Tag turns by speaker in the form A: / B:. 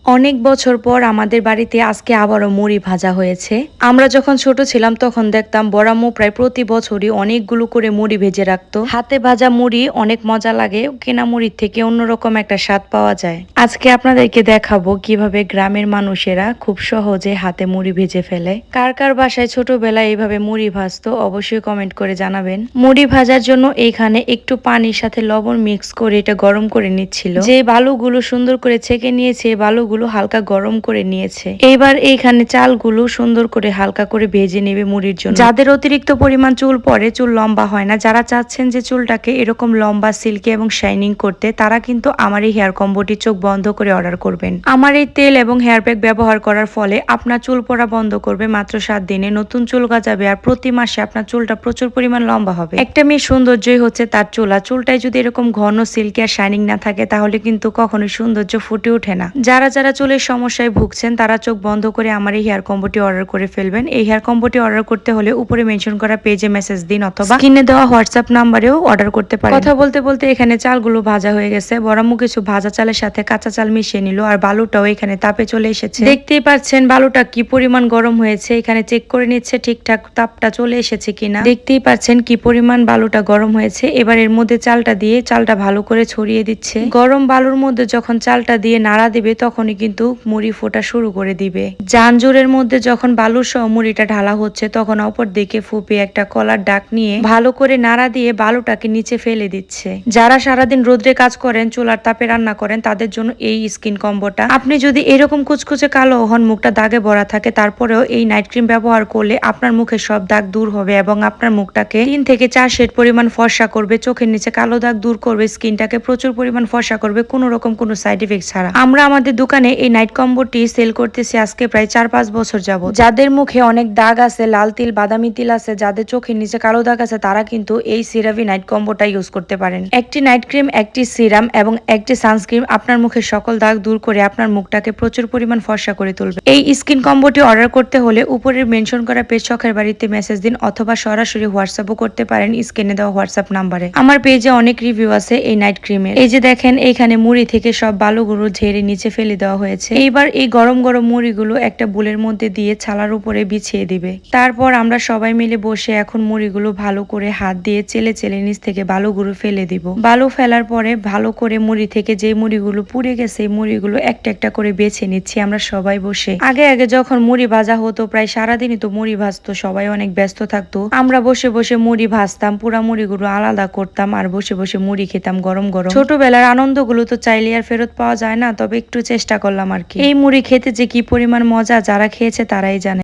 A: অনেক বছর পর আমাদের বাড়িতে আজকে আবারও মুড়ি ভাজা হয়েছে। আমরা যখন ছোট ছিলাম তখন দেখতাম বড় আম্মু প্রায় প্রতি বছরই অনেকগুলো করে মুড়ি ভেজে রাখতো। হাতে ভাজা মুড়ি অনেক মজা লাগে, কেনা মুড়ির থেকে অন্যরকম একটা স্বাদ পাওয়া যায়। আজকে আপনাদেরকে দেখাবো কিভাবে গ্রামের মানুষেরা খুব সহজে হাতে মুড়ি ভেজে ফেলে। কার কার বাসায় ছোটবেলায় এইভাবে মুড়ি ভাজতো অবশ্যই কমেন্ট করে জানাবেন। মুড়ি ভাজার জন্য এইখানে একটু পানির সাথে লবণ মিক্স করে এটা গরম করে নিচ্ছিল। যে বালুগুলো সুন্দর করে ছেঁকে নিয়েছে বালুগুলো হালকা গরম করে নিয়েছে। এবার এইখানে চালগুলো সুন্দর করে হালকা করে ভেজে নেবে মুড়ির জন্য। যাদের অতিরিক্ত পরিমাণ চুল পড়ে, চুল লম্বা হয় না, যারা চাচ্ছেন যে চুলটাকে এরকম লম্বা, সিল্কি এবং শাইনিং করতে, তারা কিন্তু আমার এই হেয়ার কম্বোটি চোখ বন্ধ করে অর্ডার করবেন। আমার এই তেল এবং হেয়ার প্যাক ব্যবহার করার ফলে আপনার চুল পড়া বন্ধ করবে মাত্র 7 দিনে। নতুন চুল গজাবে আর প্রতি মাসে আপনার চুলটা প্রচুর পরিমাণ লম্বা হবে। একটা মেয়ের সৌন্দর্যই হচ্ছে তার চুল, আর চুলটাই যদি এরকম ঘন, সিল্কি আর শাইনিং না থাকে তাহলে কিন্তু কখনোই সৌন্দর্য ফুটে ওঠে না। যারা চুলের সমস্যায় ভুগছেন তারা চোখ বন্ধ করে আমার এই হেয়ার কম্বোটি অর্ডার করে ফেলবেন। এই হেয়ার কম্বোটি অর্ডার করতে হলে উপরে মেনশন করা পেজে মেসেজ দিন অথবা স্ক্রিনে দেওয়া হোয়াটসঅ্যাপ নাম্বারেও অর্ডার করতে পারেন। কথা বলতে বলতে এখানে চালগুলো ভাজা হয়ে গেছে। বড়াম্মু কিছু ভাজা চালের সাথে কাঁচা চাল মিশিয়ে নিল, আর বালুটাও এখানে তাপে চলে এসেছে। দেখতেই পাচ্ছেন বালুটা কি পরিমাণ গরম হয়েছে। এখানে চেক করে নিচ্ছে ঠিকঠাক তাপটা চলে এসেছে কিনা। দেখতেই পাচ্ছেন কি পরিমাণ বালুটা গরম হয়েছে। এবার এর মধ্যে চালটা দিয়ে চালটা ভালো করে ছড়িয়ে দিচ্ছে। গরম বালুর মধ্যে যখন চালটা দিয়ে নাড়া দিবে তখনই কিন্তু মুড়ি ফোটা শুরু করে দিবে। জানজোরের মধ্যে যখন বালুর সহ মুড়িটা ঢালা হচ্ছে তখন অপর দিকে ফুপি একটা কলার ডাক নিয়ে ভালো করে নাড়া দিয়ে বালুটাকে নিচে ফেলে দিচ্ছে। যারা সারাদিন রোদ্রে কাজ করেন, চুলার তাপে রান্না করেন, তাদের জন্য এই স্কিন কম্বোটা। আপনি যদি এরকম কুচকুচে কালো হন, মুখটা দাগে ভরা থাকে, তারপরেও এই নাইট ক্রিম ব্যবহার করলে আপনার মুখের সব দাগ দূর হবে এবং আপনার মুখটাকে 3 থেকে 4 শেড পরিমাণ ফর্সা করবে। চোখের নিচে কালো দাগ দূর করবে, স্কিনটাকে প্রচুর পরিমাণ ফর্সা করবে কোনো রকম কোনো সাইড ইফেক্ট ছাড়া। আমরা আমাদের দোকানে এই নাইট কম্বোটি সেল করতেছি আজকে প্রায় 4-5 বছর যাবত। যাদের মুখে অনেক দাগ আছে, লাল তিল, বাদামি তিল আছে, যাদের চোখের নিচে কালো দাগ আছে, তারা কিন্তু এই সিরাভি নাইট কম্বোটা ইউজ করতে পারেন। একটি নাইট ক্রিম, একটি সিরাম এবং একটি সানস্ক্রিন আপনার মুখের সকল দাগ দূর করে আপনার মুখটাকে প্রচুর পরিমাণ ফর্সা করে তুলবে। এই স্কিন কম্বোটি অর্ডার করতে হলে উপরের মেনশন করা পেজ শখের বাড়িতে মেসেজ দিন অথবা সরাসরি হোয়াটসঅ্যাপও করতে পারেন স্ক্রিনে দেওয়া হোয়াটসঅ্যাপ নাম্বারে। আমার পেজে অনেক রিভিউ আছে এই নাইট ক্রিমের। এই যে দেখেন এইখানে মুড়ি থেকে সব বালুগুলো ঝেড়ে নিচে ফেলে দেওয়া হয়েছে। এইবার এই গরম গরম মুড়িগুলো একটা বুলের মধ্যে দিয়ে ছালার উপরে বিছিয়ে দিবে। তারপর আমরা সবাই মিলে বসে এখন মুড়িগুলো ভালো করে হাত দিয়ে চেলে চেলে নিচ থেকে বালুগুলো ফেলে দিব। বালু ফেলার পরে ভালো করে মুড়ি থেকে যে মুড়িগুলো পুড়ে গেছে এই মুড়িগুলো একটা একটা করে বেছে নিচ্ছি আমরা সবাই বসে। আগে আগে যখন মুড়ি ভাজা হতো প্রায় সারাদিনই তো মুড়ি ভাজতো, সবাই অনেক ব্যস্ত থাকতো। আমরা বসে বসে মুড়ি ভাজতাম, পুরা মুড়িগুলো আলাদা করতাম আর বসে বসে মুড়ি খেতাম গরম গরম। ছোটবেলার আনন্দগুলো তো চাইলে আর ফেরত পাওয়া যায় না, তবে একটু চেষ্টা করলাম আর কি। এই মুড়ি খেতে যে কি পরিমাণ মজা, যারা খেয়েছে তারাই জানে।